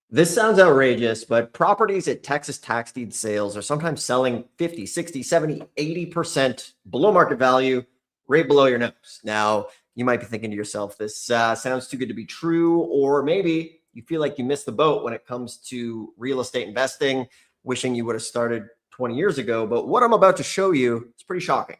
This sounds outrageous, but properties at Texas tax deed sales are sometimes selling 50, 60, 70, 80% below market value, right below your nose. Now, you might be thinking to yourself, this sounds too good to be true, or maybe you feel like you missed the boat when it comes to real estate investing, wishing you would have started 20 years ago. But what I'm about to show you is pretty shocking.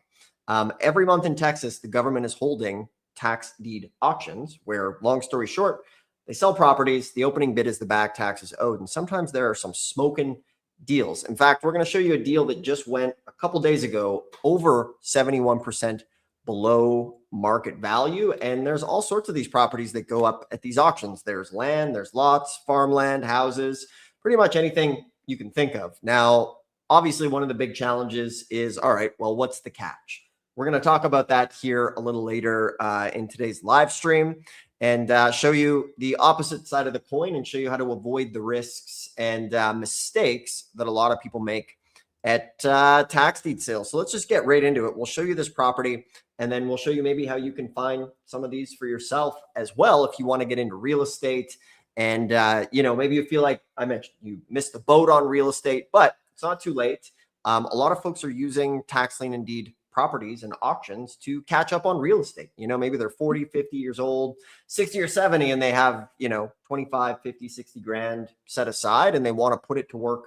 Every month in Texas, the government is holding tax deed auctions where, long story short, they sell properties. The opening bid is the back taxes owed. And sometimes there are some smoking deals. In fact, we're going to show you a deal that just went a couple days ago over 71% below market value. And there's all sorts of these properties that go up at these auctions. There's land, there's lots, farmland, houses, pretty much anything you can think of. Now, obviously, one of the big challenges is, all right, well, what's the catch? We're going to talk about that here a little later in today's live stream and show you the opposite side of the coin and show you how to avoid the risks and mistakes that a lot of people make at tax deed sales. So let's just get right into it. We'll show you this property and then we'll show you maybe how you can find some of these for yourself as well if you want to get into real estate. And, maybe you feel like I mentioned you missed the boat on real estate, but it's not too late. A lot of folks are using Tax Lien Deeds properties and auctions to catch up on real estate. Maybe they're 40, 50 years old, 60 or 70, and they have, 25, 50, 60 grand set aside and they want to put it to work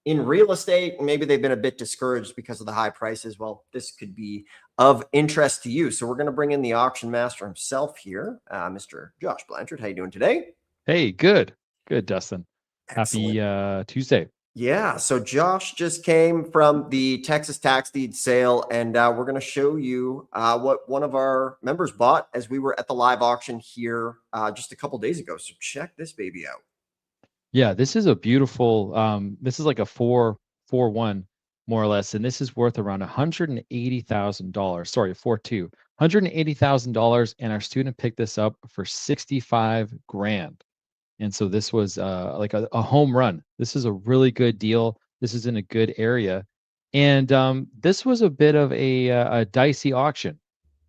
in real estate. And maybe they've been a bit discouraged because of the high prices. Well, this could be of interest to you. So we're going to bring in the auction master himself here, Mr. Josh Blanchard. How you doing today? Hey, good, Dustin. Excellent. Happy Tuesday. Yeah, so Josh just came from the Texas tax deed sale, and we're going to show you what one of our members bought as we were at the live auction here just a couple days ago. So check this baby out. Yeah, this is a beautiful. This is like a 4-1 more or less, and this is worth around $180,000. Sorry, 4-2, $180,000, and our student picked this up for 65 grand. And so this was like a home run. This is a really good deal. This is in a good area. And this was a bit of a dicey auction.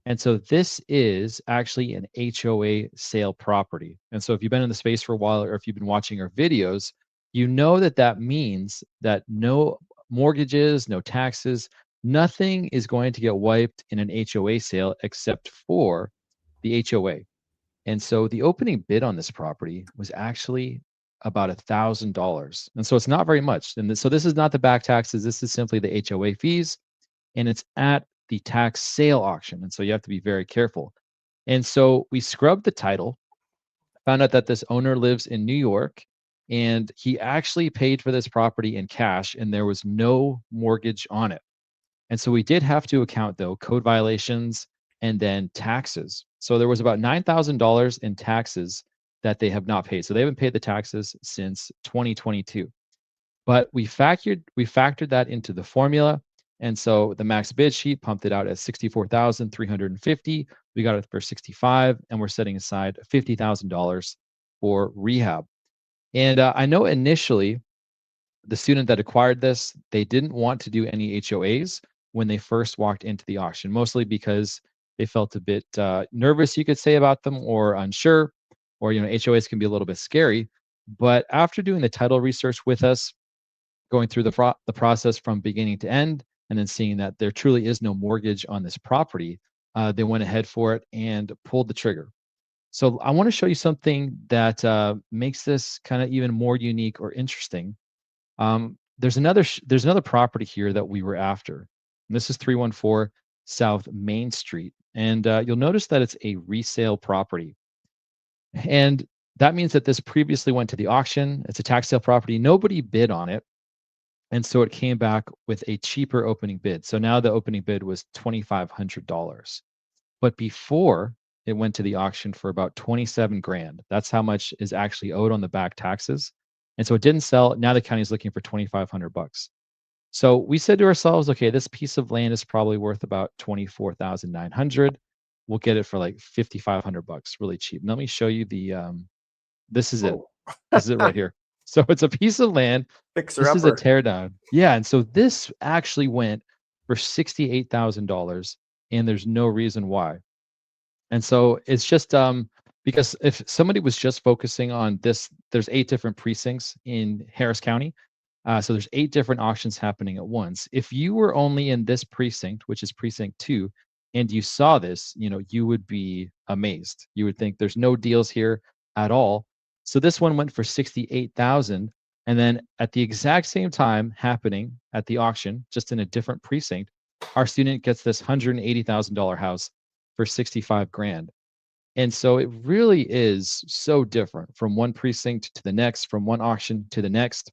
And so this is actually an HOA sale property. And so if you've been in the space for a while, or if you've been watching our videos, you know that that means that no mortgages, no taxes, nothing is going to get wiped in an HOA sale except for the HOA. And so the opening bid on this property was actually about $1,000. And so it's not very much. And so this is not the back taxes. This is simply the HOA fees. And it's at the tax sale auction. And so you have to be very careful. And so we scrubbed the title, found out that this owner lives in New York, and he actually paid for this property in cash, and there was no mortgage on it. And so we did have to account, though, code violations and then taxes. So there was about $9,000 in taxes that they have not paid. So they haven't paid the taxes since 2022. But we factored that into the formula. And so the max bid sheet pumped it out at 64,350. We got it for 65, and we're setting aside $50,000 for rehab. And I know initially the student that acquired this, they didn't want to do any HOAs when they first walked into the auction, mostly because they felt a bit nervous, you could say, about them, or unsure, or HOAs can be a little bit scary. But after doing the title research with us, going through the process from beginning to end, and then seeing that there truly is no mortgage on this property, they went ahead for it and pulled the trigger. So I want to show you something that makes this kind of even more unique or interesting. There's another property here that we were after. And this is 314 South Main Street. And you'll notice that it's a resale property. And that means that this previously went to the auction. It's a tax sale property. Nobody bid on it. And so it came back with a cheaper opening bid. So now the opening bid was $2,500. But before it went to the auction for about 27 grand. That's how much is actually owed on the back taxes. And so it didn't sell. Now the county is looking for $2,500. So we said to ourselves, okay, this piece of land is probably worth about $24,900. We'll get it for like $5,500, really cheap. Let me show you this is it. This is it right here. So it's a piece of land. This is a teardown. Yeah. And so this actually went for $68,000, and there's no reason why. And so it's just Because if somebody was just focusing on this, there's 8 different precincts in Harris County. So there's 8 different auctions happening at once. If you were only in this precinct, which is precinct 2, and you saw this, you would be amazed. You would think there's no deals here at all. So this one went for 68,000, and then at the exact same time happening at the auction, just in a different precinct, our student gets this $180,000 house for 65 grand. And so it really is so different from one precinct to the next, from one auction to the next.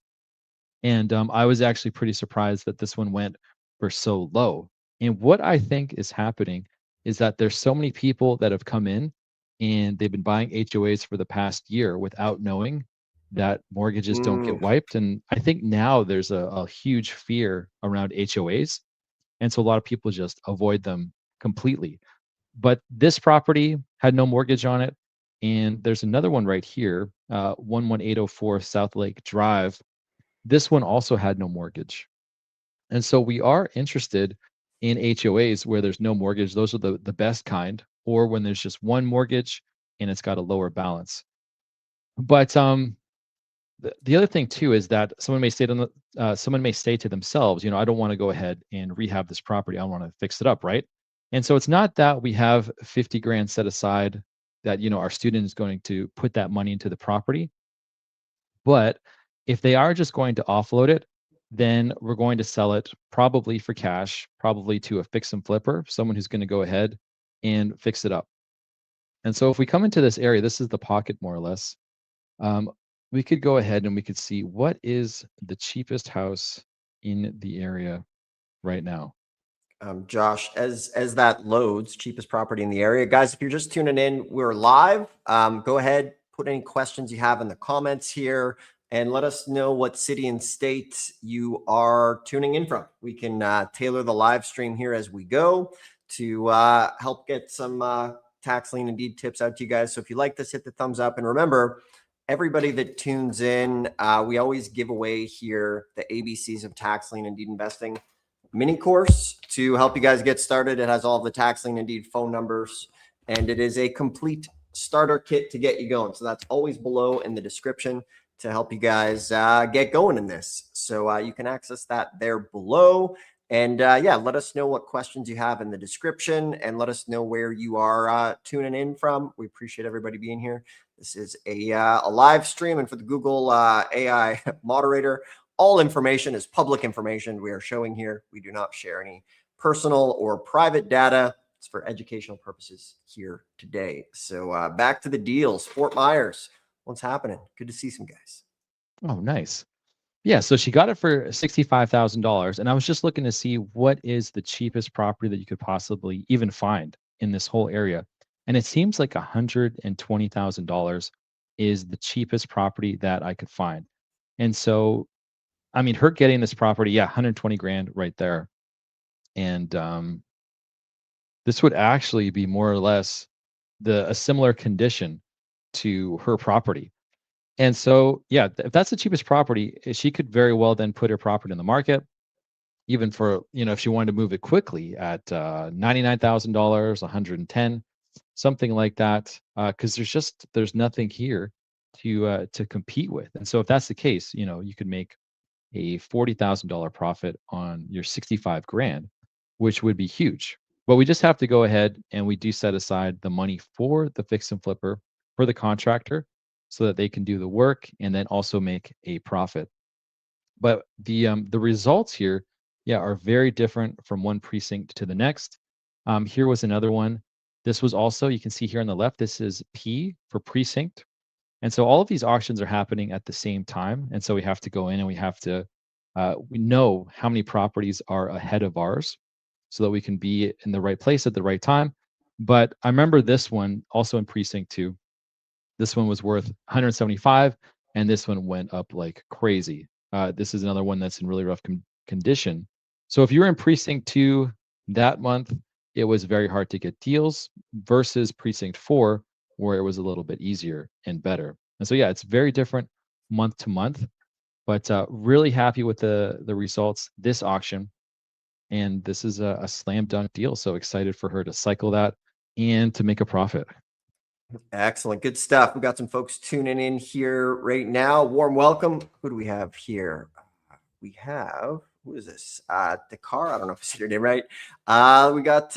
And I was actually pretty surprised that this one went for so low. And what I think is happening is that there's so many people that have come in and they've been buying HOAs for the past year without knowing that mortgages don't get Mm, wiped. And I think now there's a huge fear around HOAs. And so a lot of people just avoid them completely. But this property had no mortgage on it. And there's another one right here, 11804 South Lake Drive. This one also had no mortgage. And so we are interested in HOAs where there's no mortgage. Those are the best kind, or when there's just one mortgage and it's got a lower balance. But the other thing too is that someone may say to themselves, I don't want to go ahead and rehab this property. I want to fix it up, right? And so it's not that we have 50 grand set aside that our student is going to put that money into the property. But if they are just going to offload it, then we're going to sell it probably for cash, probably to a fix and flipper, someone who's going to go ahead and fix it up. And so if we come into this area, this is the pocket more or less. Um, we could go ahead and we could see what is the cheapest house in the area right now. Josh, as that loads, cheapest property in the area, guys. If you're just tuning in, we're live. Go ahead, put any questions you have in the comments here, and let us know what city and state you are tuning in from. We can tailor the live stream here as we go to help get some tax lien and deed tips out to you guys. So if you like this, hit the thumbs up, and remember, everybody that tunes in, we always give away here the ABCs of tax lien and deed investing mini course to help you guys get started. It has all of the tax lien and deed phone numbers, and it is a complete starter kit to get you going. So that's always below in the description to help you guys get going in this. So you can access that there below. And yeah, let us know what questions you have in the description, and let us know where you are tuning in from. We appreciate everybody being here. This is a live stream, and for the Google AI moderator, all information is public information we are showing here. We do not share any personal or private data. It's for educational purposes here today. So back to the deals. Fort Myers, what's happening? Good to see some guys. Oh, nice. Yeah, so she got it for $65,000, and I was just looking to see what is the cheapest property that you could possibly even find in this whole area. And it seems like $120,000 is the cheapest property that I could find. And so, I mean, her getting this property, yeah, 120 grand right there. And this would actually be more or less a similar condition to her property. And so, yeah, if that's the cheapest property, she could very well then put her property in the market, even for, if she wanted to move it quickly at $99,000, 110, something like that, because there's nothing here to compete with. And so, if that's the case, you could make a $40,000 profit on your 65 grand, which would be huge. But we just have to go ahead and we do set aside the money for the fix and flipper, for the contractor, so that they can do the work and then also make a profit. But the results here, yeah, are very different from one precinct to the next. Here was another one. This was also, you can see here on the left, this is P for precinct. And so all of these auctions are happening at the same time. And so we have to go in and we know how many properties are ahead of ours so that we can be in the right place at the right time. But I remember this one also in precinct 2. This one was worth 175, and this one went up like crazy. This is another one that's in really rough condition. So if you're in precinct 2 that month, it was very hard to get deals versus precinct 4, where it was a little bit easier and better. And so, yeah, it's very different month to month, but really happy with the results this auction. And this is a slam dunk deal. So excited for her to cycle that and to make a profit. Excellent. Good stuff. We got some folks tuning in here right now. Warm welcome. Who do we have here? We have, who is this? Dakar. I don't know if I said your name right. We got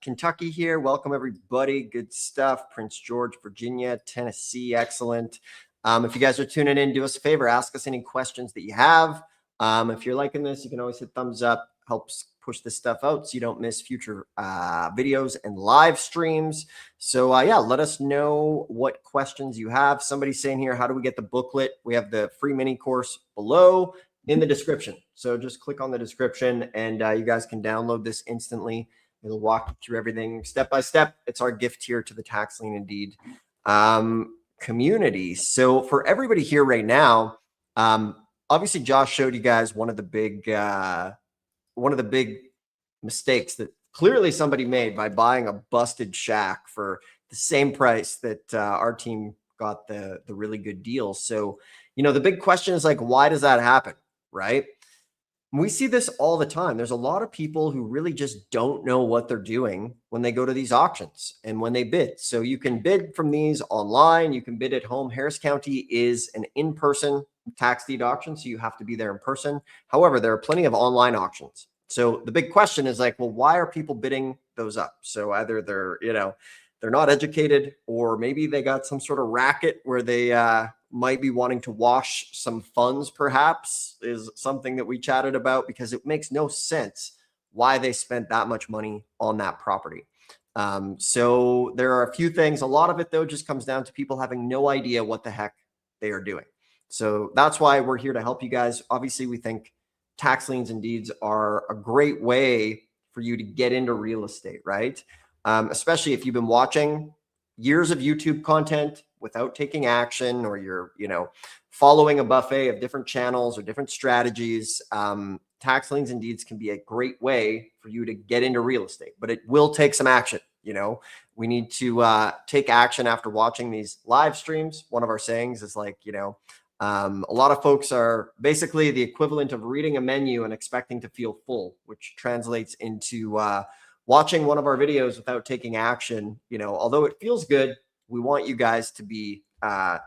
Kentucky here. Welcome, everybody. Good stuff. Prince George, Virginia, Tennessee. Excellent. If you guys are tuning in, do us a favor. Ask us any questions that you have. If you're liking this, you can always hit thumbs up. Helps push this stuff out so you don't miss future videos and live streams. So yeah, let us know what questions you have. Somebody's saying here, how do we get the booklet? We have the free mini course below in the description. So just click on the description and you guys can download this instantly. It'll walk you through everything step by step. It's our gift here to the Tax Lien Deed community. So for everybody here right now, obviously Josh showed you guys one of the big mistakes that clearly somebody made by buying a busted shack for the same price that our team got the really good deal. So, the big question is like, why does that happen? Right? We see this all the time. There's a lot of people who really just don't know what they're doing when they go to these auctions and when they bid. So you can bid from these online. You can bid at home. Harris County is an in-person tax deed auction, so you have to be there in person. However, there are plenty of online auctions. So the big question is like, well, why are people bidding those up? So either they're not educated, or maybe they got some sort of racket where they might be wanting to wash some funds, perhaps, is something that we chatted about, because it makes no sense why they spent that much money on that property. So there are a few things. A lot of it, though, just comes down to people having no idea what the heck they are doing. So that's why we're here to help you guys. Obviously, we think tax liens and deeds are a great way for you to get into real estate, right? Especially if you've been watching years of YouTube content without taking action, or you're, following a buffet of different channels or different strategies. Tax liens and deeds can be a great way for you to get into real estate, but it will take some action. We need to take action after watching these live streams. One of our sayings is like, a lot of folks are basically the equivalent of reading a menu and expecting to feel full, which translates into watching one of our videos without taking action. Although it feels good, we want you guys to be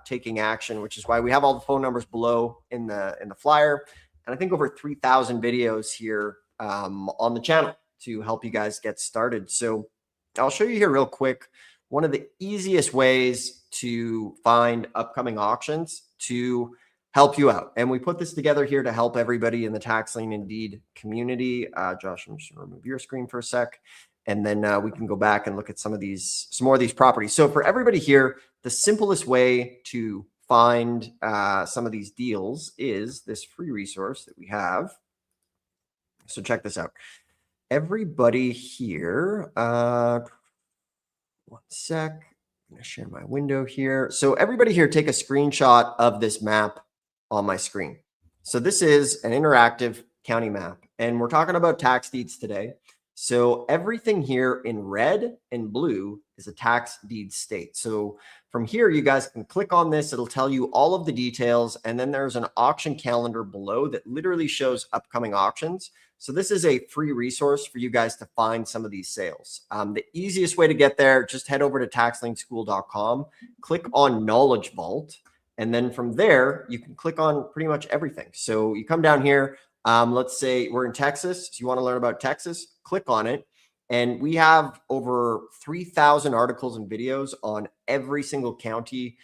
taking action, which is why we have all the phone numbers below in the flyer. And I think over 3,000 videos here on the channel to help you guys get started. So I'll show you here real quick one of the easiest ways to find upcoming auctions to help you out. And we put this together here to help everybody in the Tax Lien and Deed community. Josh, I'm just going to remove your screen for a sec. And then we can go back and look at some more of these properties. So for everybody here, the simplest way to find some of these deals is this free resource that we have. So check this out. Everybody here, one sec. I'm going to share my window here. So everybody here, take a screenshot of this map on my screen. So this is an interactive county map, and we're talking about tax deeds today. So everything here in red and blue is a tax deed state. So from here, you guys can click on this. It'll tell you all of the details. And then there's an auction calendar below that literally shows upcoming auctions. So this is a free resource for you guys to find some of these sales. The easiest way to get there, just head over to taxlienschool.com, click on Knowledge Vault. And then from there, you can click on pretty much everything. So you come down here. Let's say we're in Texas. So you want to learn about Texas, click on it. And we have over 3,000 articles and videos on every single county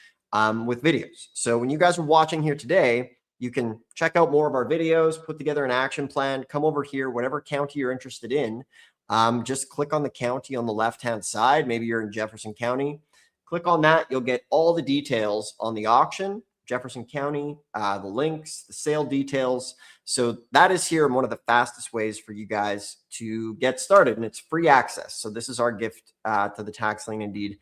with videos. So when you guys are watching here today, you can check out more of our videos, put together an action plan, come over here, whatever county you're interested in. Just click on the county on the left-hand side. Maybe you're in Jefferson County. Click on that. You'll get all the details on the auction, Jefferson County, the links, the sale details. So that is here one of the fastest ways for you guys to get started, and it's free access. So this is our gift to the Tax Lien and Deed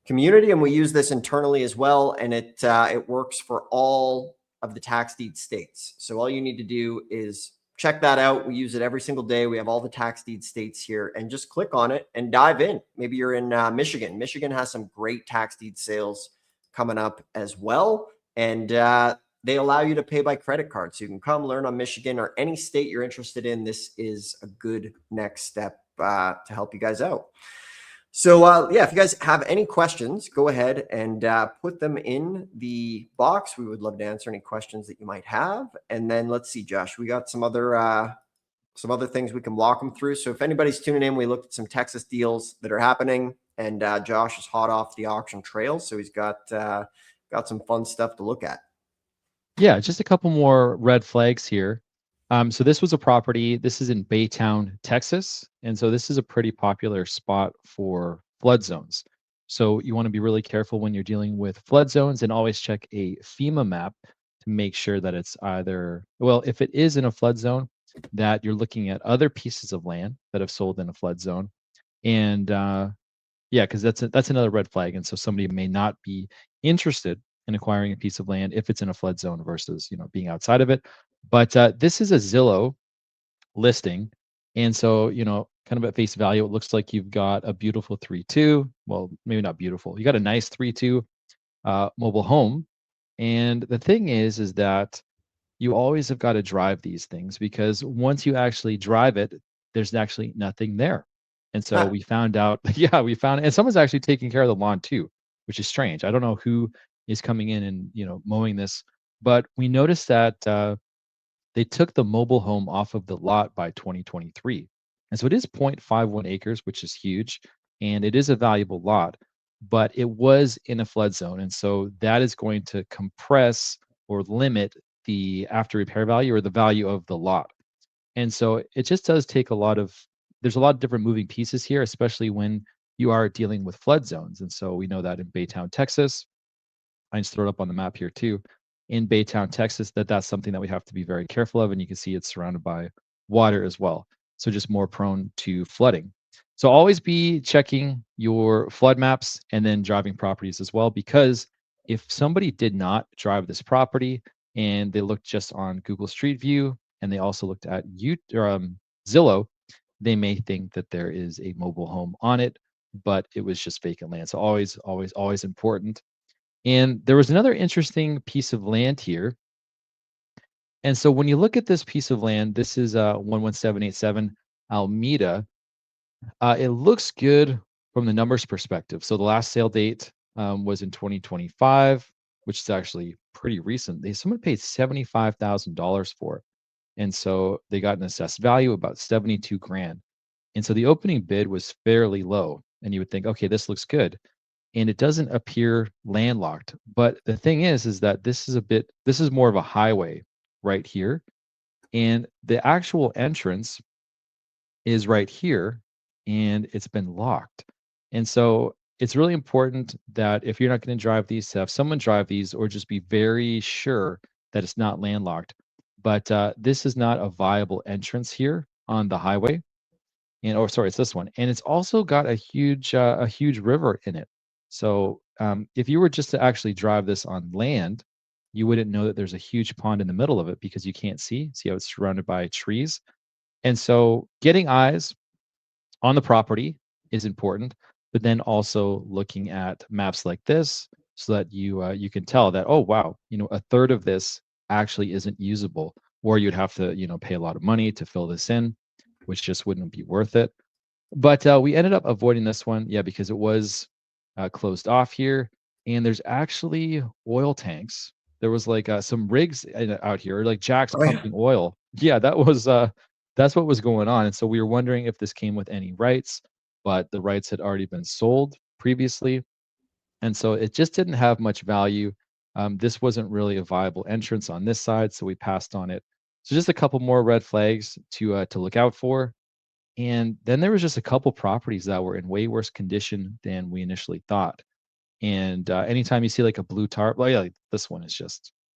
community, and we use this internally as well, and it works for all of the tax deed states. So all you need to do is check that out. We use it every single day. We have all the tax deed states here, and just click on it and dive in. Maybe you're in Michigan. Michigan has some great tax deed sales coming up as well. And they allow you to pay by credit card. So you can come learn on Michigan or any state you're interested in. This is a good next step to help you guys out. So yeah, if you guys have any questions, go ahead and put them in the box. We would love to answer any questions that you might have. And then let's see, Josh, we got some other things we can walk them through. So if anybody's tuning in, we looked at some Texas deals that are happening, and Josh is hot off the auction trail, so he's got some fun stuff to look at. Yeah, just a couple more red flags here. So this was a property. This is in Baytown, Texas, and so this is a pretty popular spot for flood zones. So you want to be really careful when you're dealing with flood zones, and always check a FEMA map to make sure that it's either, well, if it is in a flood zone, that you're looking at other pieces of land that have sold in a flood zone, and yeah, because that's another red flag, and so somebody may not be interested in acquiring a piece of land if it's in a flood zone versus, being outside of it. But this is a Zillow listing, and so, kind of at face value, it looks like you've got a beautiful 3-2. Well, maybe not beautiful. You got a nice 3-2 mobile home, and the thing is that you always have got to drive these things, because once you actually drive it, there's actually nothing there. And so Huh. we found out, yeah, we found, and someone's actually taking care of the lawn too, which is strange. I don't know who is coming in and, mowing this, but we noticed that they took the mobile home off of the lot by 2023. And so it is 0.51 acres, which is huge, and it is a valuable lot, but it was in a flood zone. And so that is going to compress or limit the after repair value or the value of the lot. And so it just does take there's a lot of different moving pieces here, especially when you are dealing with flood zones. And so we know that in Baytown, Texas, I just throw it up on the map here too, in Baytown, Texas, that's something that we have to be very careful of. And you can see it's surrounded by water as well. So just more prone to flooding. So always be checking your flood maps and then driving properties as well, because if somebody did not drive this property and they looked just on Google Street View and they also looked at Zillow, they may think that there is a mobile home on it, but it was just vacant land. So always, always, always important. And there was another interesting piece of land here. And so when you look at this piece of land, this is 11787 Alameda. It looks good from the numbers perspective. So the last sale date was in 2025, which is actually pretty recent. Someone paid $75,000 for it. And so they got an assessed value about 72 grand. And so the opening bid was fairly low. And you would think, okay, this looks good, and it doesn't appear landlocked. But the thing is that this is more of a highway right here. And the actual entrance is right here, and it's been locked. And so it's really important that if you're not going to drive these, to have someone drive these, or just be very sure that it's not landlocked. But this is not a viable entrance here on the highway. And or sorry, it's this one, and it's also got a huge river in it. So if you were just to actually drive this on land, you wouldn't know that there's a huge pond in the middle of it, because you can't see how it's surrounded by trees. And so getting eyes on the property is important, but then also looking at maps like this, so that you can tell that, oh wow, a third of this actually isn't usable, or you'd have to pay a lot of money to fill this in, which just wouldn't be worth it. But we ended up avoiding this one, yeah, because it was closed off here, and there's actually oil tanks. There was like some rigs out here, like jacks Oh yeah. pumping oil. Yeah, that's what was going on, and so we were wondering if this came with any rights, but the rights had already been sold previously, and so it just didn't have much value. This wasn't really a viable entrance on this side, so we passed on it. So just a couple more red flags to look out for. And then there was just a couple properties that were in way worse condition than we initially thought. And anytime you see like a blue tarp, well, yeah, like this one is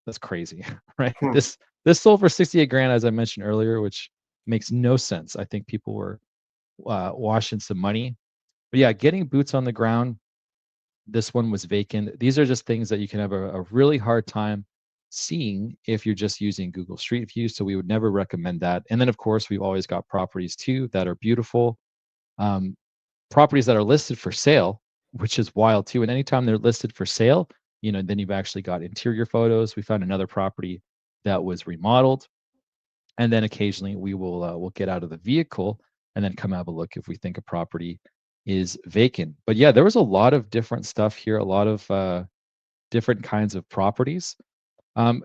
that's crazy, right? Hmm. This sold for 68 grand, as I mentioned earlier, which makes no sense. I think people were washing some money. But yeah, getting boots on the ground. This one was vacant. These are just things that you can have a really hard time seeing if you're just using Google Street View. So we would never recommend that. And then, of course, we've always got properties too that are beautiful, um, properties that are listed for sale, which is wild too. And anytime they're listed for sale, then you've actually got interior photos. We found another property that was remodeled, and then occasionally we'll get out of the vehicle and then come have a look if we think a property is vacant. But yeah, there was a lot of different stuff here, a lot of different kinds of properties.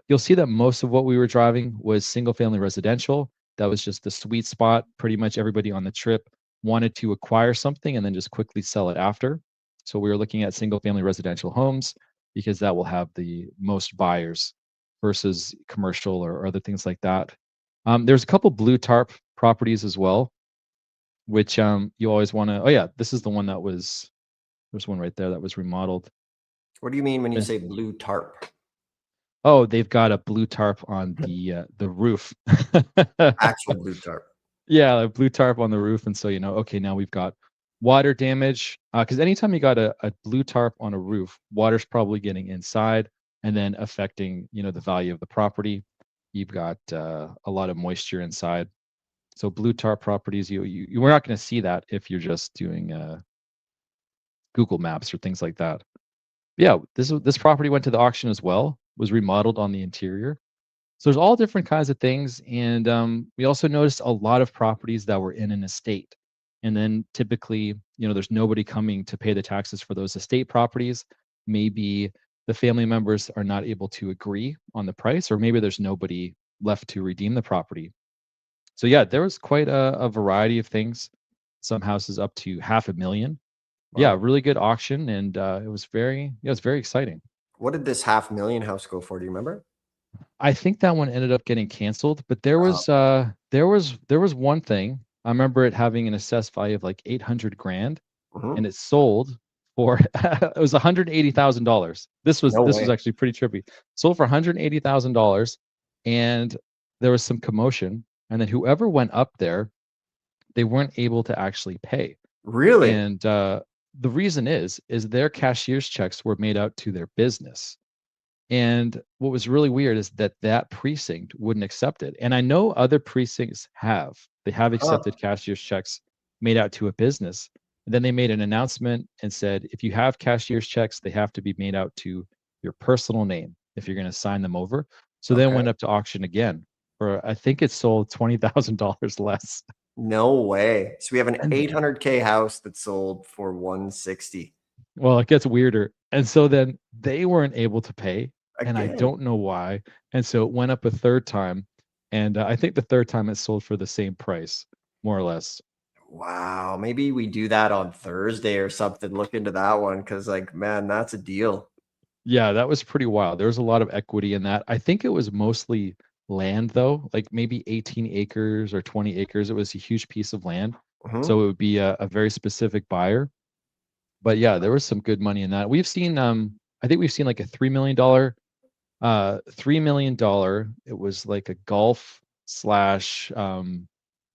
You'll see that most of what we were driving was single family residential. That was just the sweet spot. Pretty much everybody on the trip wanted to acquire something and then just quickly sell it after. So we were looking at single family residential homes because that will have the most buyers versus commercial or other things like that. There's a couple blue tarp properties as well, which you always want to. Oh yeah, this is the one that was. There's one right there that was remodeled. What do you mean when you Eh, say blue tarp? Oh, they've got a blue tarp on the roof. Actual blue tarp. Yeah, a blue tarp on the roof, and so okay, now we've got water damage. Because anytime you got a blue tarp on a roof, water's probably getting inside and then affecting the value of the property. You've got a lot of moisture inside. So blue tarp properties, you we're not going to see that if you're just doing Google Maps or things like that. Yeah, this property went to the auction as well. Was remodeled on the interior. So there's all different kinds of things, and we also noticed a lot of properties that were in an estate. And then typically, there's nobody coming to pay the taxes for those estate properties. Maybe the family members are not able to agree on the price, or maybe there's nobody left to redeem the property. So yeah, there was quite a variety of things. Some houses up to 500,000. Yeah, Wow. really good auction, and it was very exciting. What did this 500,000 house go for? Do you remember? I think that one ended up getting canceled, but Uh, there was one thing. I remember it having an assessed value of like 800 grand, mhm. and it sold for it was $180,000. No This was way. actually pretty trippy. Sold for $180,000, and there was some commotion, and then whoever went up there, they weren't able to actually pay. Really? And the reason is their cashier's checks were made out to their business. And what was really weird is that that precinct wouldn't accept it. And I know other precincts have. They have Huh. accepted cashier's checks made out to a business. And then they made an announcement and said, if you have cashier's checks, they have to be made out to your personal name if you're going to sign them over. So then Okay. went up to auction again for I think it sold $20,000 less. No way. So we have an And 800K house that sold for 160. well, it gets weirder. And so then they weren't able to pay, and I Again. don't know why. And so it went up a third time, and I think the third time it sold for the same price, more or less. Wow. Maybe we do that on Thursday or something. Look into that one because, like, man, that's a deal. Yeah, that was pretty wild. There was a lot of equity in that. I think it was mostly land though, like maybe 18 acres or 20 acres. It was a huge piece of land. Mhm. So it would be a very specific buyer. But yeah, there was some good money in that. We've seen I think we've seen like a $3 million. It was like a golf slash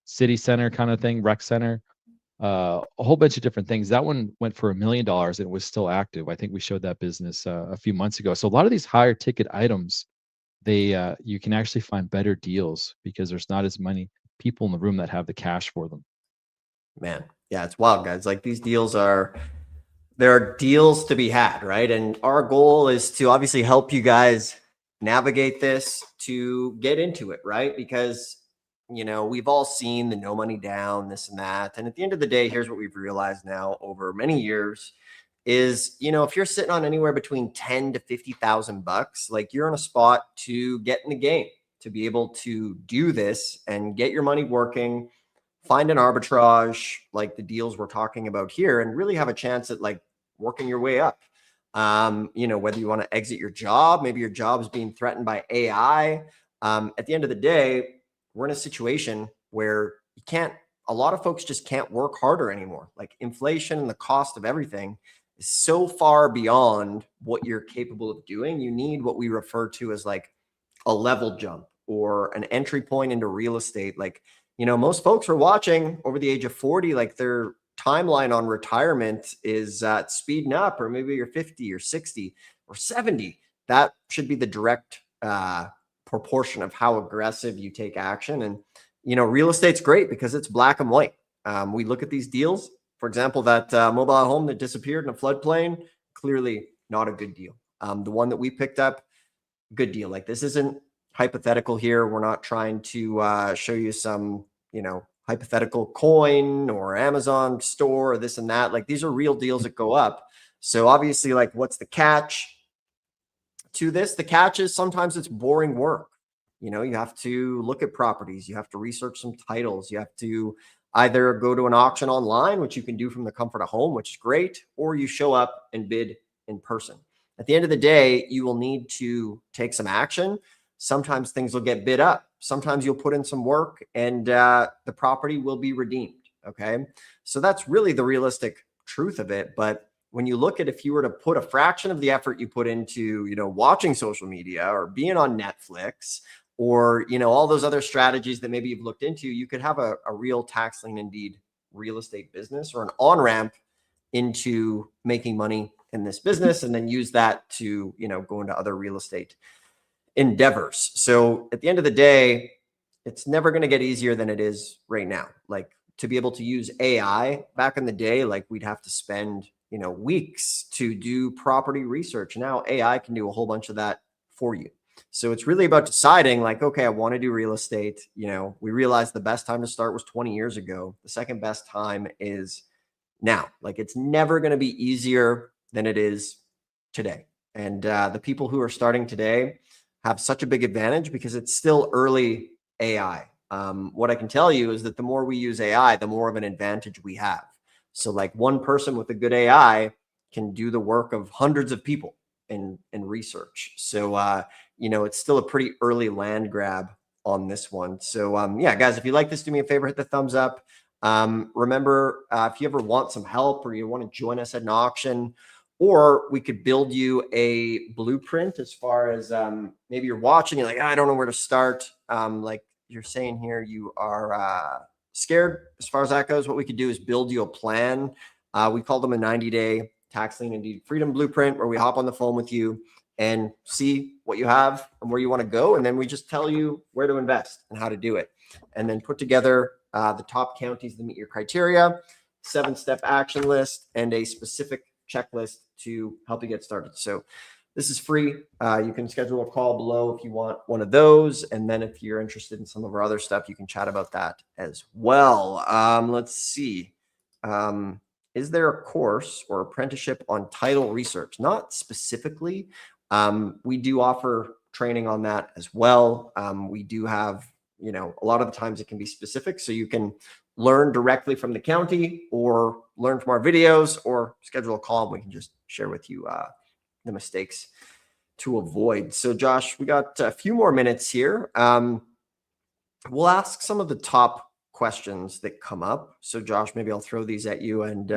city center kind of thing, rec center, a whole bunch of different things. That one went for $1 million and it was still active. I think we showed that business a few months ago. So a lot of these higher ticket items, they you can actually find better deals because there's not as many people in the room that have the cash for them. Man. Yeah, it's wild, guys. Like these deals are there are deals to be had, right? And our goal is to obviously help you guys navigate this to get into it, right? Because, we've all seen the no money down, this and that. And at the end of the day, here's what we've realized now over many years is, if you're sitting on anywhere between 10 to 50,000 bucks, like you're in a spot to get in the game, to be able to do this and get your money working, find an arbitrage like the deals we're talking about here, and really have a chance at like working your way up. Whether you want to exit your job, maybe your job is being threatened by AI. At the end of the day, we're in a situation where a lot of folks just can't work harder anymore. Like inflation and the cost of everything is so far beyond what you're capable of doing. You need what we refer to as like a level jump or an entry point into real estate. Like, most folks are watching over the age of 40, like their timeline on retirement is speeding up, or maybe you're 50 or 60 or 70. That should be the direct proportion of how aggressive you take action. And, real estate's great because it's black and white. We look at these deals, for example, that mobile home that disappeared in a floodplain, clearly not a good deal. The one that we picked up, good deal. Like this isn't hypothetical here. We're not trying to show you some, hypothetical coin or Amazon store or this and that. Like these are real deals that go up. So obviously, like, what's the catch to this? The catch is sometimes it's boring work. You have to look at properties, you have to research some titles, you have to either go to an auction online, which you can do from the comfort of home, which is great, or you show up and bid in person. At the end of the day, you will need to take some action. Sometimes things will get bid up. Sometimes you'll put in some work and the property will be redeemed. Okay. So that's really the realistic truth of it. But when you look at, if you were to put a fraction of the effort you put into, watching social media or being on Netflix or, all those other strategies that maybe you've looked into, you could have a real tax lien indeed real estate business or an on ramp into making money in this business and then use that to, go into other real estate endeavors. So at the end of the day, it's never going to get easier than it is right now. Like to be able to use AI back in the day, like we'd have to spend, weeks to do property research. Now AI can do a whole bunch of that for you. So it's really about deciding like, okay, I want to do real estate. We realized the best time to start was 20 years ago. The second best time is now. Like it's never going to be easier than it is today. And the people who are starting today have such a big advantage because it's still early AI. What I can tell you is that the more we use AI, the more of an advantage we have. So like one person with a good AI can do the work of hundreds of people in research. So, it's still a pretty early land grab on this one. So yeah, guys, if you like this, do me a favor, hit the thumbs up. Remember, if you ever want some help or you want to join us at an auction, or we could build you a blueprint as far as maybe you're watching, you're like, I don't know where to start. Like you're saying here, you are scared as far as that goes. What we could do is build you a plan. We call them a 90-day tax lien and deed freedom blueprint, where we hop on the phone with you and see what you have and where you want to go. And then we just tell you where to invest and how to do it. And then put together the top counties that meet your criteria, 7-step action list, and a specific checklist to help you get started. So this is free. You can schedule a call below if you want one of those. And then if you're interested in some of our other stuff, you can chat about that as well. Let's see. Is there a course or apprenticeship on title research? Not specifically. We do offer training on that as well. We do have, a lot of the times it can be specific. So you can learn directly from the county or learn from our videos or schedule a call and we can just share with you the mistakes to avoid. So Josh, we got a few more minutes here. We'll ask some of the top questions that come up. So Josh, maybe I'll throw these at you and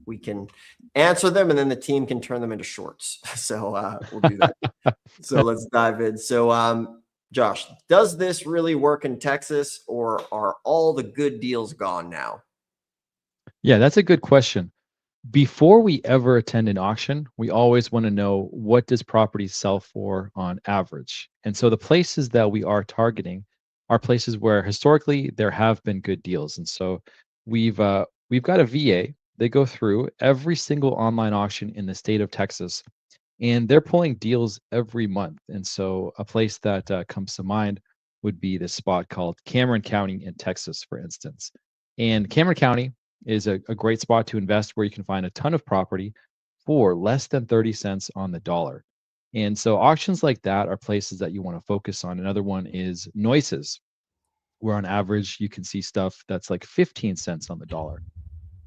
we can answer them and then the team can turn them into shorts. So we'll do that. So let's dive in. So Josh, does this really work in Texas or are all the good deals gone now? Yeah, that's a good question. Before we ever attend an auction, we always want to know, what does property sell for on average? And so the places that we are targeting are places where historically there have been good deals. And so we've got a VA. They go through every single online auction in the state of Texas, and they're pulling deals every month. And so a place that comes to mind would be this spot called Cameron County in Texas, for instance. And Cameron County is a great spot to invest, where you can find a ton of property for less than 30 cents on the dollar. And so auctions like that are places that you want to focus on. Another one is Noises, where on average you can see stuff that's like 15 cents on the dollar.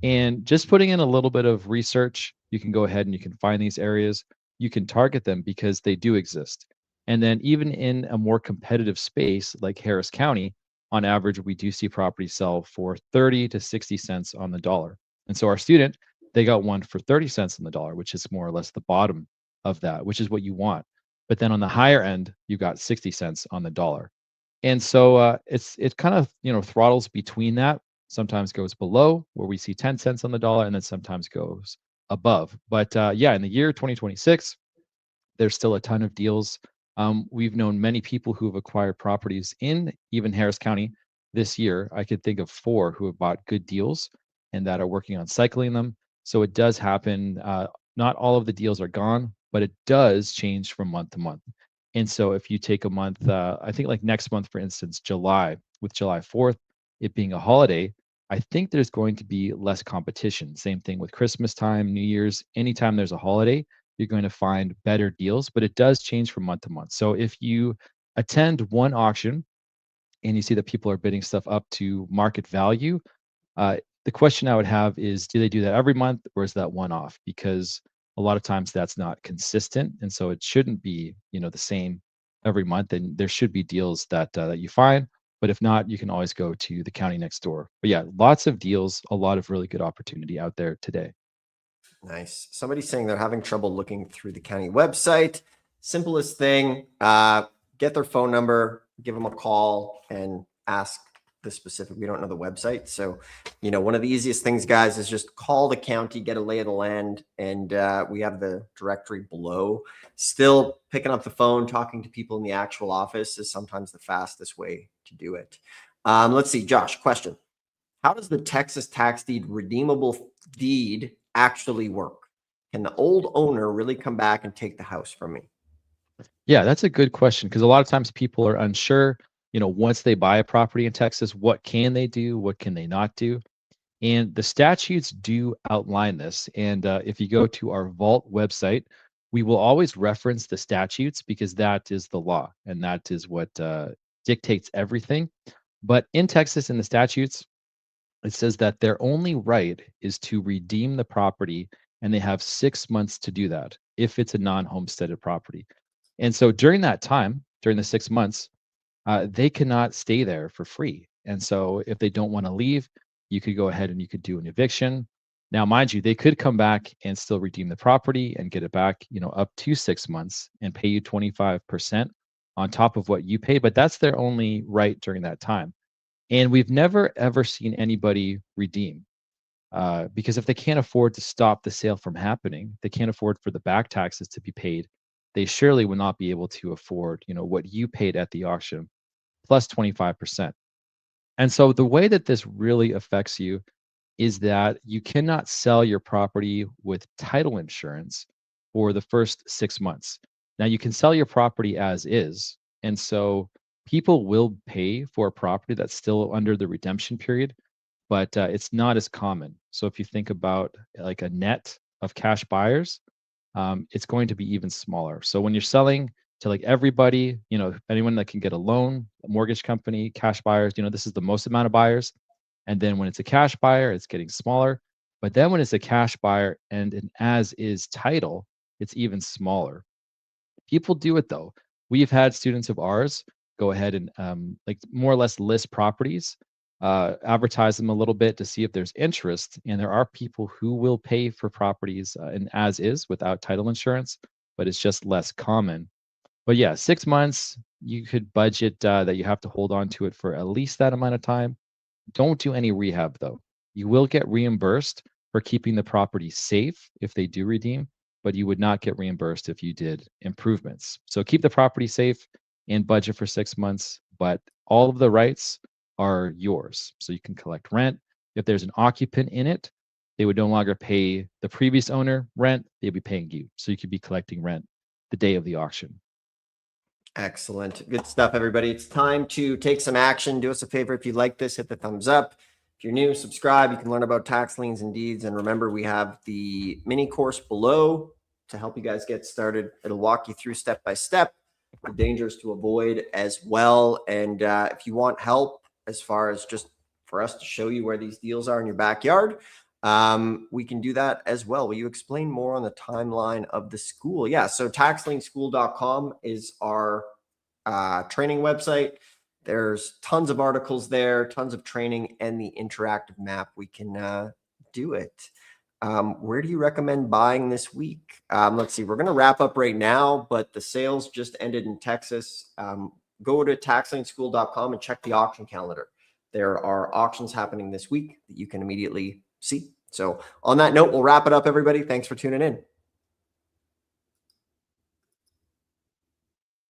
And just putting in a little bit of research, you can go ahead and you can find these areas. You can target them because they do exist. And then even in a more competitive space like Harris County, on average, we do see properties sell for 30 to 60 cents on the dollar. And so our student, they got one for 30 cents on the dollar, which is more or less the bottom of that, which is what you want. But then on the higher end, you got 60 cents on the dollar. And so it kind of throttles between that. Sometimes goes below, where we see 10 cents on the dollar, and then sometimes goes above. But yeah, in the year 2026, there's still a ton of deals. We've known many people who have acquired properties in even Harris County this year. I could think of 4 who have bought good deals and that are working on cycling them. So it does happen. Not all of the deals are gone, but it does change from month to month. And so if you take a month, I think like next month, for instance, July, with July 4th, it being a holiday, I think there's going to be less competition. Same thing with Christmas time, New Year's, anytime there's a holiday, you're going to find better deals, but it does change from month to month. So if you attend one auction and you see that people are bidding stuff up to market value, uh, the question I would have is, do they do that every month or is that one off? Because a lot of times that's not consistent, and so it shouldn't be, the same every month. And there should be deals that you find, but if not, you can always go to the county next door. But yeah, lots of deals, a lot of really good opportunity out there today. Nice. Somebody's saying they're having trouble looking through the county website. Simplest thing, get their phone number, give them a call, and ask the specific. We don't know the website. So, one of the easiest things, guys, is just call the county, get a lay of the land, and we have the directory below. Still, picking up the phone, talking to people in the actual office is sometimes the fastest way to do it. Let's see, Josh, question. How does the Texas tax deed redeemable deed actually work? Can the old owner really come back and take the house from me? Yeah, that's a good question because a lot of times people are unsure, once they buy a property in Texas, what can they do? What can they not do? And the statutes do outline this. And if you go to our Vault website, we will always reference the statutes because that is the law and that is what dictates everything. But in Texas, in the statutes, it says that their only right is to redeem the property, and they have 6 months to do that if it's a non-homesteaded property. And so during that time, during the 6 months, they cannot stay there for free. And so if they don't want to leave, you could go ahead and you could do an eviction. Now, mind you, they could come back and still redeem the property and get it back, up to 6 months and pay you 25% on top of what you pay. But that's their only right during that time. And we've never ever seen anybody redeem because if they can't afford to stop the sale from happening, they can't afford for the back taxes to be paid. They surely would not be able to afford, what you paid at the auction plus 25%. And so the way that this really affects you is that you cannot sell your property with title insurance for the first 6 months. Now, you can sell your property as is. And so people will pay for a property that's still under the redemption period, but it's not as common. So if you think about like a net of cash buyers, it's going to be even smaller. So when you're selling to like everybody, anyone that can get a loan, a mortgage company, cash buyers, this is the most amount of buyers. And then when it's a cash buyer, it's getting smaller. But then when it's a cash buyer and an as is title, it's even smaller. People do it though. We've had students of ours go ahead and like more or less list properties, advertise them a little bit to see if there's interest. And there are people who will pay for properties and as is without title insurance, but it's just less common. But yeah, 6 months, you could budget that you have to hold on to it for at least that amount of time. Don't do any rehab though. You will get reimbursed for keeping the property safe if they do redeem, but you would not get reimbursed if you did improvements. So keep the property safe and budget for 6 months, but all of the rights are yours. So you can collect rent. If there's an occupant in it, they would no longer pay the previous owner rent, they'd be paying you. So you could be collecting rent the day of the auction. Excellent. Good stuff, everybody. It's time to take some action. Do us a favor. If you like this, hit the thumbs up. If you're new, subscribe. You can learn about tax liens and deeds. And remember, we have the mini course below to help you guys get started. It'll walk you through step by step, the dangers to avoid as well. And if you want help as far as just for us to show you where these deals are in your backyard, we can do that as well. Will you explain more on the timeline of the school? Yeah, so taxlienschool.com is our training website. There's tons of articles there, tons of training, and the interactive map. We can do it. Where do you recommend buying this week? Let's see, we're going to wrap up right now, but the sales just ended in Texas. Go to taxlienschool.com and check the auction calendar. There are auctions happening this week that you can immediately see. So on that note, we'll wrap it up, everybody. Thanks for tuning in.